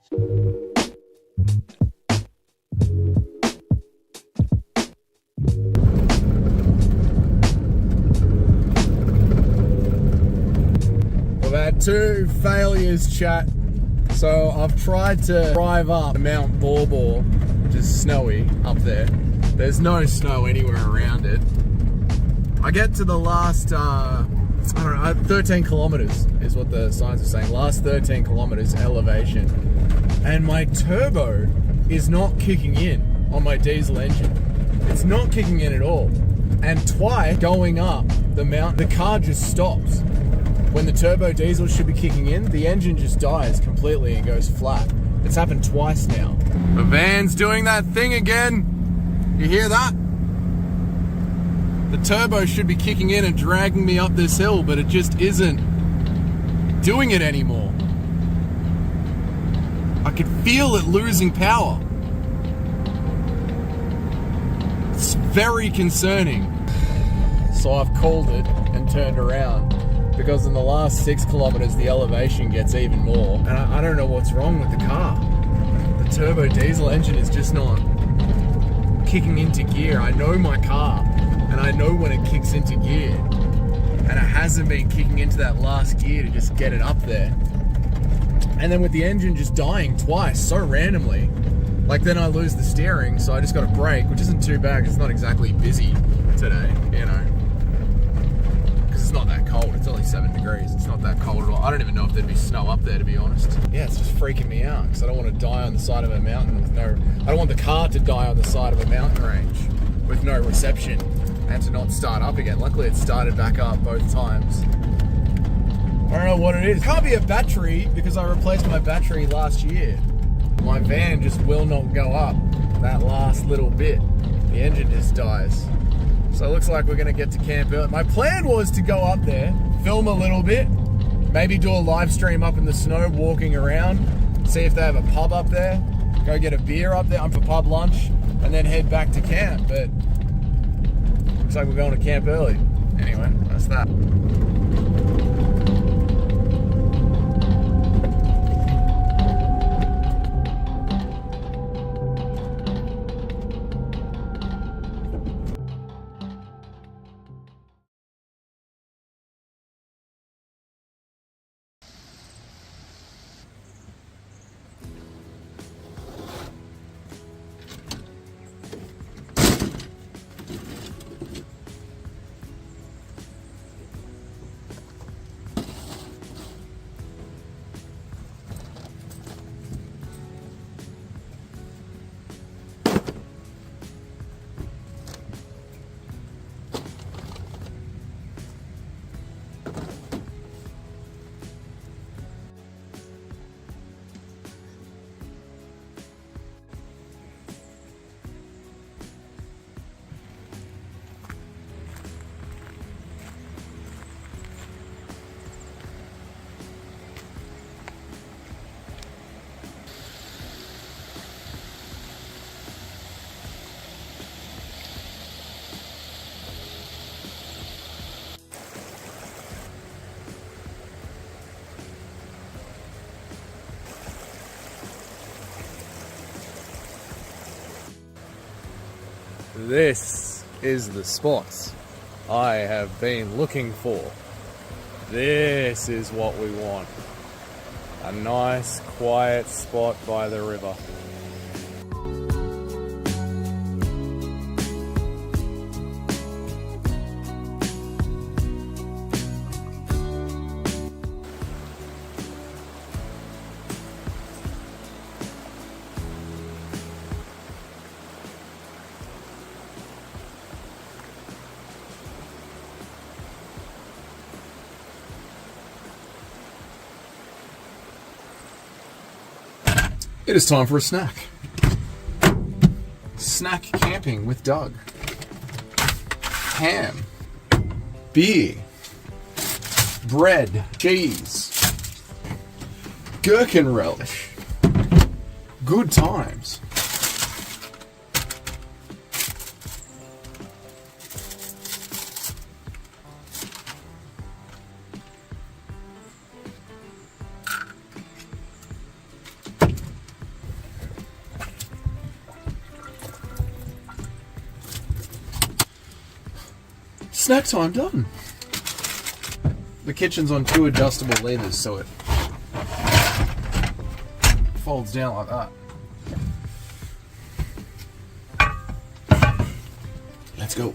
We've had 2 failures, chat. So I've tried to drive up Mount Borbor, which is snowy up there. There's no snow anywhere around it. I get to the last, I don't know, 13 kilometers is what the signs are saying. Last 13 kilometers elevation. And my turbo is not kicking in on my diesel engine. It's not kicking in at all. And twice going up the mountain, the car just stops. When the turbo diesel should be kicking in, the engine just dies completely and goes flat. It's happened twice now. The van's doing that thing again. You hear that? The turbo should be kicking in and dragging me up this hill, but it just isn't doing it anymore. I could feel it losing power. It's very concerning. So I've called it and turned around, because in the last 6 kilometers the elevation gets even more, and I don't know what's wrong with the car. The turbo diesel engine is just not kicking into gear. I know my car, and I know when it kicks into gear, and it hasn't been kicking into that last gear to just get it up there. And then with the engine just dying twice so randomly, like then I lose the steering, so I just got to brake, which isn't too bad. It's not exactly busy today, you know, because it's not that cold. It's only 7 degrees. It's not that cold at all. I don't even know if there'd be snow up there, to be honest. Yeah, it's just freaking me out because I don't want to die on the side of a mountain with no, I don't want the car to die on the side of a mountain range with no reception and to not start up again. Luckily it started back up both times. I don't know what it is. It can't be a battery because I replaced my battery last year. My van just will not go up that last little bit. The engine just dies. So it looks like we're gonna get to camp early. My plan was to go up there, film a little bit, maybe do a live stream up in the snow, walking around, see if they have a pub up there, go get a beer up there, I'm for pub lunch, and then head back to camp. But looks like we're going to camp early. Anyway, that's that. This is the spot I have been looking for. This is what we want. A nice, quiet spot by the river. It is time for a snack. Snack camping with Doug. Ham, beer, bread, cheese, gherkin relish, good times. snack time done. The kitchen's on 2 adjustable levers, so it folds down like that. Let's go.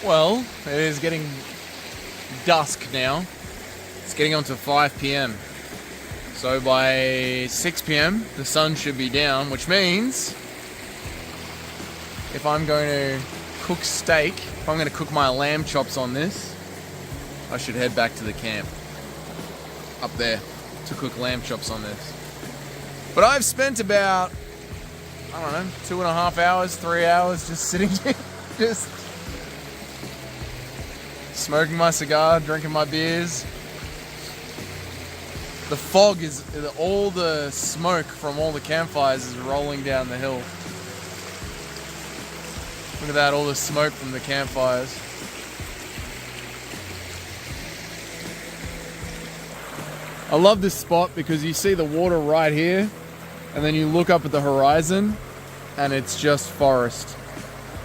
Well, it is getting dusk now. It's getting on to 5 p.m. So by 6 p.m. the sun should be down, which means if I'm going to cook steak, if I'm going to cook my lamb chops on this, I should head back to the camp up there to cook lamb chops on this. But I've spent about, I don't know, 2.5 hours, 3 hours just sitting here, just smoking my cigar, drinking my beers. The fog is, all the smoke from all the campfires is rolling down the hill. Look at that, all the smoke from the campfires. I love this spot because you see the water right here, and then you look up at the horizon, and it's just forest.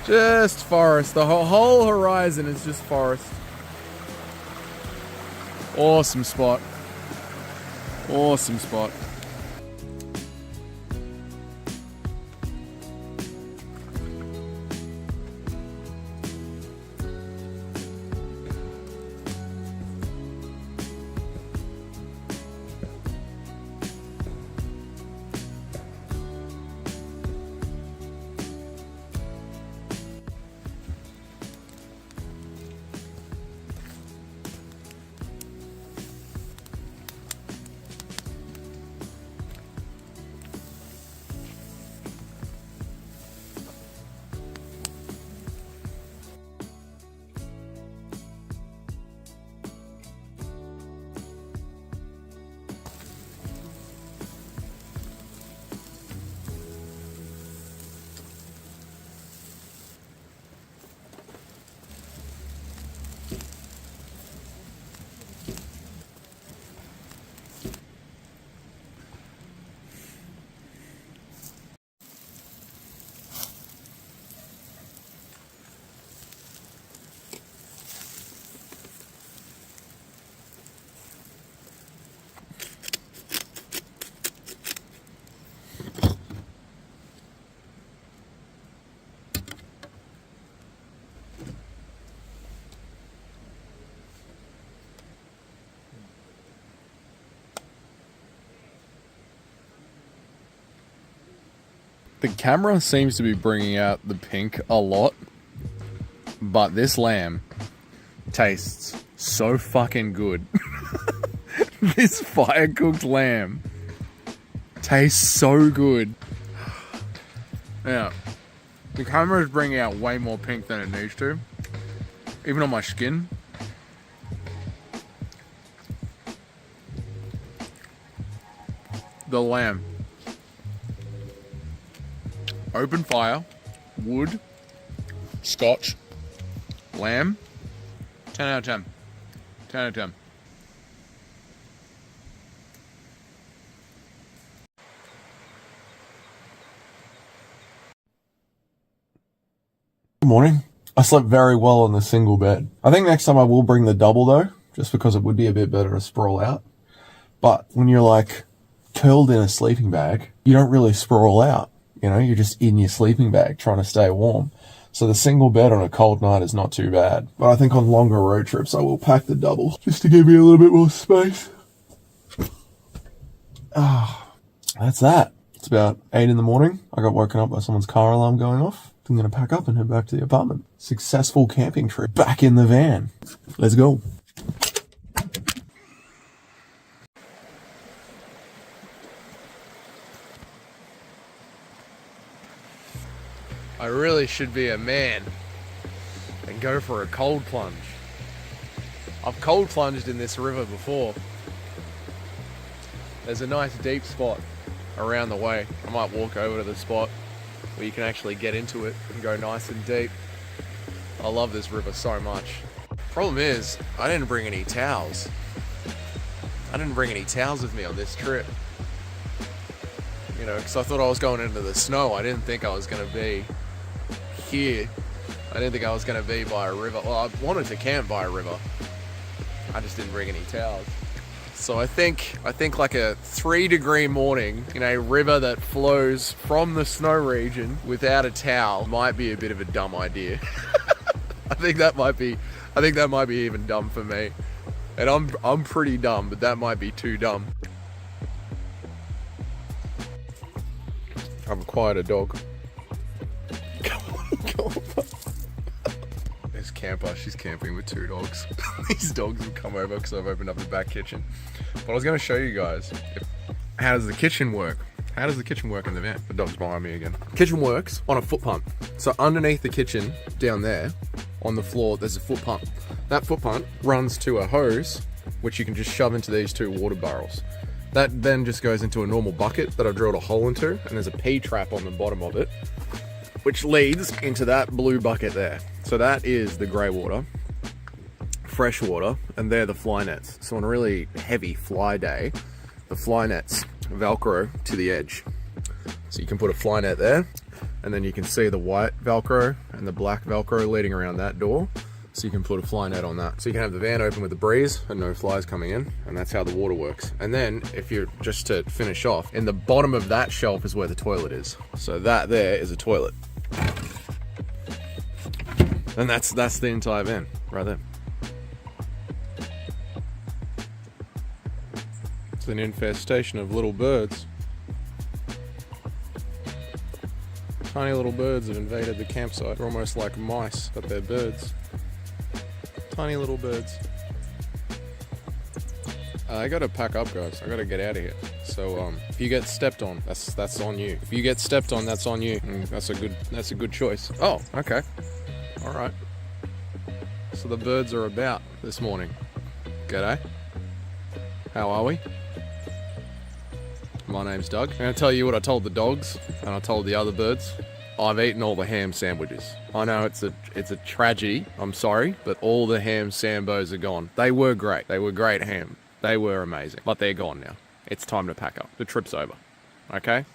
Just forest. The whole horizon is just forest. Awesome spot. Awesome spot. The camera seems to be bringing out the pink a lot, but this lamb tastes so fucking good. This fire-cooked lamb tastes so good. Yeah, the camera is bringing out way more pink than it needs to, even on my skin. The lamb Open fire, wood, scotch, lamb. 10 out of 10. 10 out of 10. Good morning. I slept very well on the single bed. I think next time I will bring the double though, just because it would be a bit better to sprawl out. But when you're like curled in a sleeping bag, you don't really sprawl out. You know, you're just in your sleeping bag trying to stay warm. So the single bed on a cold night is not too bad. But I think on longer road trips I will pack the double just to give me a little bit more space. That's that. It's about 8 in the morning. I got woken up by someone's car alarm going off. I'm going to pack up and head back to the apartment. Successful camping trip. Back in the van. Let's go. I really should be a man and go for a cold plunge. I've cold plunged in this river before. There's a nice deep spot around the way. I might walk over to the spot where you can actually get into it and go nice and deep. I love this river so much. Problem is, I didn't bring any towels. I didn't bring any towels with me on this trip. You know, because I thought I was going into the snow. I didn't think I was going to be here. I didn't think I was going to be by a river. Well, I wanted to camp by a river. I just didn't bring any towels. So I think like a 3-degree morning in a river that flows from the snow region without a towel might be a bit of a dumb idea. I think that might be even dumb for me. And I'm pretty dumb, but that might be too dumb. I've acquired a dog. Go on. There's Camper, she's camping with 2 dogs. These dogs have come over because I've opened up the back kitchen. But I was going to show you guys, how does the kitchen work? How does the kitchen work in the van? The dog's behind me again. Kitchen works on a foot pump. So underneath the kitchen, down there, on the floor, there's a foot pump. That foot pump runs to a hose, which you can just shove into these 2 water barrels. That then just goes into a normal bucket that I've drilled a hole into, and there's a P-trap on the bottom of it, which leads into that blue bucket there. So that is the grey water, fresh water, and they're the fly nets. So on a really heavy fly day, the fly nets Velcro to the edge. So you can put a fly net there, and then you can see the white Velcro and the black Velcro leading around that door. So you can put a fly net on that. So you can have the van open with the breeze and no flies coming in, and that's how the water works. And then if you're, just to finish off, in the bottom of that shelf is where the toilet is. So that there is a toilet. And that's the entire van right there. It's an infestation of little birds. Tiny little birds have invaded the campsite. They're almost like mice, but they're birds. Tiny little birds. I gotta pack up, guys. I gotta get out of here. So if you get stepped on, that's on you. If you get stepped on, that's on you. That's a good choice. Oh, okay. All right. So the birds are about this morning. G'day. How are we? My name's Doug. I'm gonna tell you what I told the dogs and I told the other birds. I've eaten all the ham sandwiches. I know it's a tragedy. I'm sorry, but all the ham sambos are gone. They were great. They were great ham. They were amazing. But they're gone now. It's time to pack up. The trip's over. Okay?